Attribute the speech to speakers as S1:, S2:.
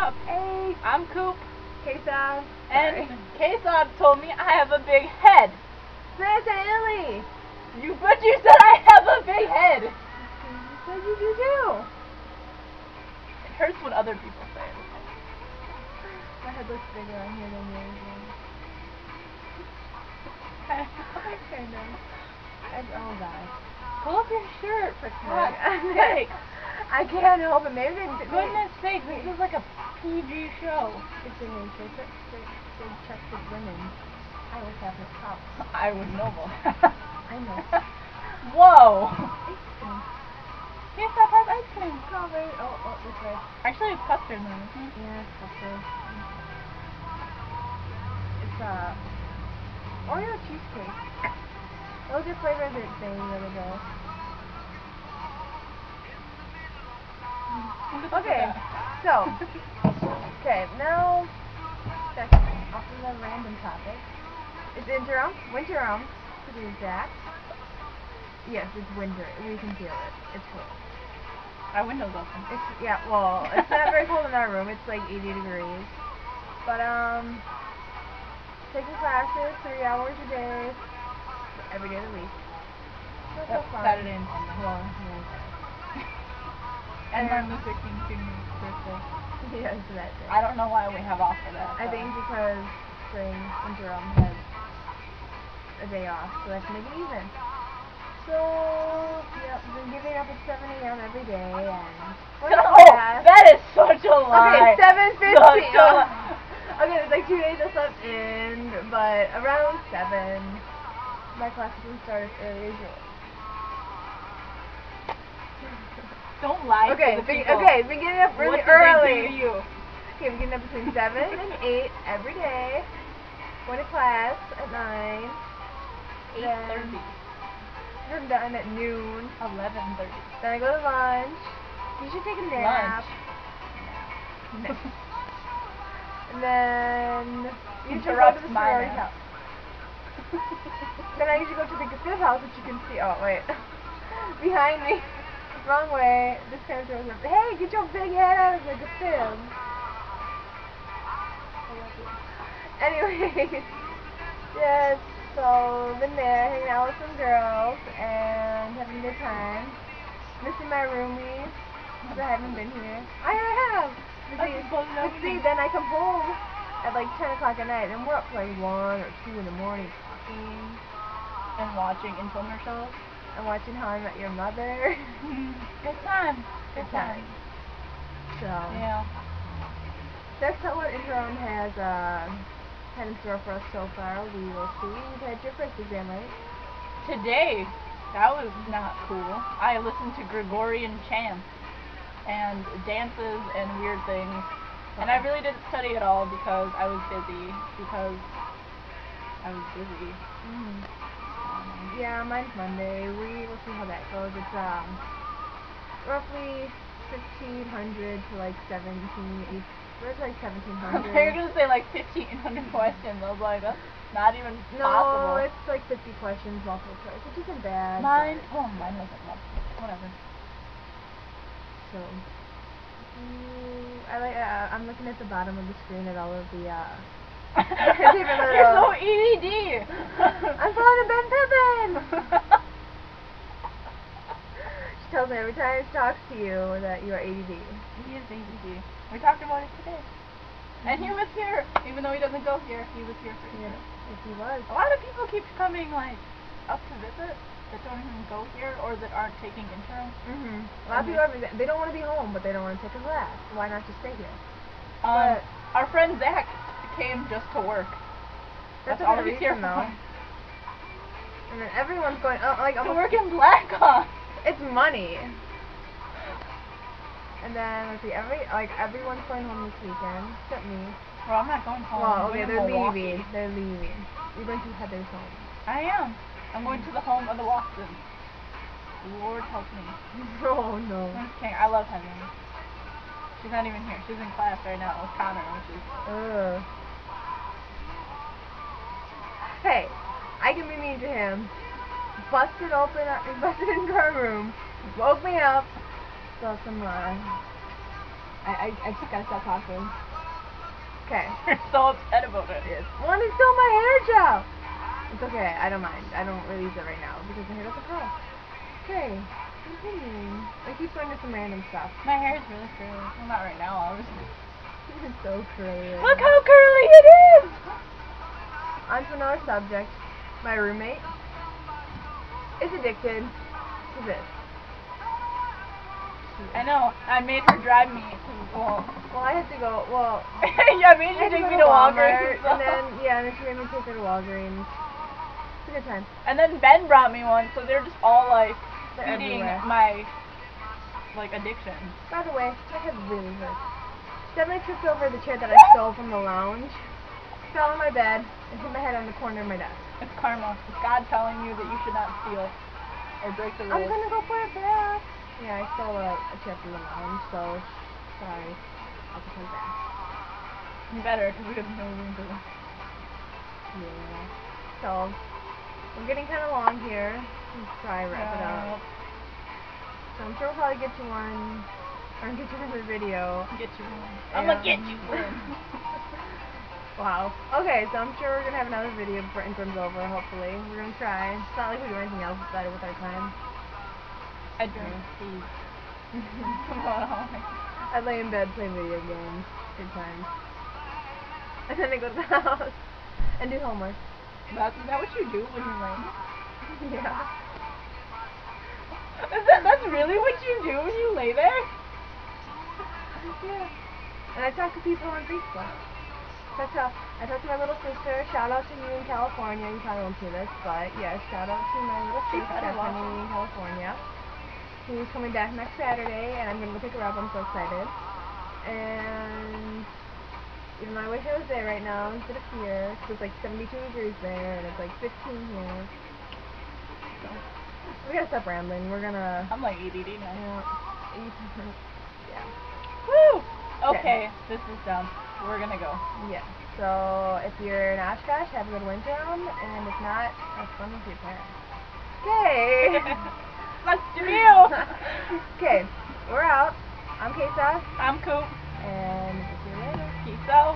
S1: up?
S2: Hey,
S1: I'm Coop,
S2: K-Sob.
S1: and K-Sob told me I have a big head.
S2: That's Ellie.
S1: But you said I have a big head.
S2: You said you do too.
S1: It hurts when other people say it.
S2: My head looks bigger on here than yours. I know. Oh God.
S1: Pull up your shirt for God's
S2: I
S1: sake.
S2: I can't help it. Maybe they
S1: Goodness sake, this is like a PG show.
S2: It's a nature. They check with women. I was half a cop.
S1: I would know more.
S2: I know.
S1: Whoa.
S2: Ice cream.
S1: K-Sob has ice cream.
S2: Strawberry. Oh, this way.
S1: Actually, it's custard now.
S2: Yeah, it's custard. It's Oreo cheesecake. What was your flavor of it thing the other day? Okay, so, now, off of the random topic. It's winter to be exact. Yes, it's winter. We can feel it. It's cold.
S1: Our window's open.
S2: It's not very cold in our room. It's like 80 degrees. But, taking classes 3 hours a day, every day of the week. That's so fun.
S1: Saturday and Sunday.
S2: Well, yeah.
S1: And Martin Luther King Jr.'s birthday.
S2: Yes, that day.
S1: I don't know why we have off for that.
S2: I think because winter has a day off, so that's make it even. So, yep, been getting up at 7 a.m. every day, and
S1: that is such a lie.
S2: Okay, 7:50.
S1: Such a lie.
S2: Okay, it's like 2 days I slept in, but around 7, my classes will start as early as yours.
S1: Don't lie to the people.
S2: Okay, been getting up really
S1: what did
S2: early.
S1: They do to you?
S2: Okay, I'm getting up between 7 and 8 every day. Going to class at 9.
S1: 8:30.
S2: I'm done at noon.
S1: 11:30.
S2: Then I go to lunch. You should take a nap.
S1: Lunch.
S2: And then you should go to
S1: Interrupts
S2: the
S1: my
S2: sorority
S1: nap.
S2: house. Then I usually go to the fifth house, which you can see. Oh wait, behind me. Wrong way. This kind of throws up. Hey, get your big head out of the fifth. Anyways, yes. So been there, hanging out with some girls and having a good time. Missing my roomies because I haven't been here. I have. But see, then I come home at like 10 o'clock at night, and we're up like 1 or 2 in the morning talking
S1: And watching infomercials.
S2: and watching How I Met Your Mother.
S1: Good time. Good time.
S2: So
S1: Yeah.
S2: that's what interim has had in store for us so far. We will see. You've had your first exam, right?
S1: Today, that was not cool. I listened to Gregorian chants and dances and weird things, and I really didn't study at all because I was busy.
S2: Yeah, mine's Monday. We will see how that goes. It's roughly 1,500 to like 17. It's like 1,700.
S1: They're gonna say like 1,500 questions. I was like, that's not even
S2: No,
S1: possible.
S2: it's like 50 questions, multiple choice, which isn't bad.
S1: Mine wasn't multiple. Whatever.
S2: So, I'm looking at the bottom of the screen at all of the,
S1: You're so EDD!
S2: I'm calling a Ben Pippin! She tells me every time she talks to you that you are ADD.
S1: He is ADD. We talked about it today. And he was here, even though he doesn't go here, he was here for you.
S2: If he was.
S1: A lot of people keep coming, like, up to visit that don't even go here or that aren't taking interim.
S2: A lot of people they don't want to be home, but they don't want to take a class. Why not just stay here?
S1: Our friend Zach came just to work.
S2: That's
S1: all
S2: a good
S1: he's here
S2: reason, though.
S1: for.
S2: And then everyone's going, like,
S1: To work in Blackhawk.
S2: It's money. And then let's see, everyone's going home this weekend except me.
S1: Well, I'm not going home.
S2: Well,
S1: I'm
S2: okay,
S1: going to
S2: they're
S1: Milwaukee.
S2: leaving. They're leaving. You're going to Heather's home.
S1: I am. I'm going to the home of the Watsons. Lord help me.
S2: Oh no.
S1: I'm just kidding. I love Heather. She's not even here. She's in class right now with Connor, which is.
S2: Hey, I can be mean to him. Busted into our room, woke me up, spilled some I just gotta stop talking. Okay.
S1: You're so upset about it.
S2: Yes. One is still my hair gel. It's okay. I don't mind. I don't release it right now because my hair doesn't grow. Okay. Continuing. I keep going to some random stuff.
S1: My hair is really curly. Well, not right now, obviously.
S2: It's so curly.
S1: Look how curly it is!
S2: On to another subject. My roommate is addicted to this.
S1: I know. I made her drive me to
S2: Well, I had to go. Well,
S1: yeah, I made
S2: I
S1: you
S2: had to
S1: take
S2: go
S1: me
S2: to
S1: to
S2: Walmart,
S1: Walgreens.
S2: and then she made me take her to Walgreens. It's a good time.
S1: And then Ben brought me one, so they're just all like
S2: They're
S1: feeding
S2: everywhere.
S1: my like addiction.
S2: By the way, my head really hurts. Definitely tripped over the chair that I stole from the lounge. Fell on my bed and hit my head on the corner of my desk.
S1: It's karma. It's God telling you that you should not steal or break the
S2: I'm
S1: rules.
S2: gonna go put it back. Yeah, I stole a chair from the lounge, so sorry. I'll put it back.
S1: You better, because we have no room to.
S2: Yeah. So we're getting kind of long here. Let's try wrap it up. So I'm sure we'll probably get to one, or get to another video.
S1: Get you one. I'm gonna get you one.
S2: Wow. Okay, so I'm sure we're gonna have another video before interim's over. Hopefully, we're gonna try. It's not like we do anything else better with our time.
S1: I drink tea. Come on.
S2: I lay in bed, play video games. Good times. And then I go to the house and do homework.
S1: Is that what you do when you're laying?
S2: Yeah.
S1: That's really what you do when you lay there?
S2: Yeah. And I talk to people on Facebook. I talk to my little sister. Shout out to you in California. You probably won't see this, but yeah, shout out to my little
S1: She
S2: sister
S1: better watch
S2: Stephanie in California. Who's coming back next Saturday, and I'm gonna go pick her up. I'm so excited. And even though I wish I was there right now instead of here, 'cause it's like 72 degrees there, and it's like 15 here. So we gotta stop rambling. We're gonna.
S1: I'm like ADD now.
S2: Yeah.
S1: Woo!
S2: Okay.
S1: Okay, this is done. We're gonna go.
S2: Yeah. So if you're in Oshkosh, have a good winter, and if not, have fun with your parents. Okay.
S1: That's to you.
S2: Okay, we're out. I'm Kesa,
S1: I'm Coop.
S2: and we'll see you later.
S1: Peace out.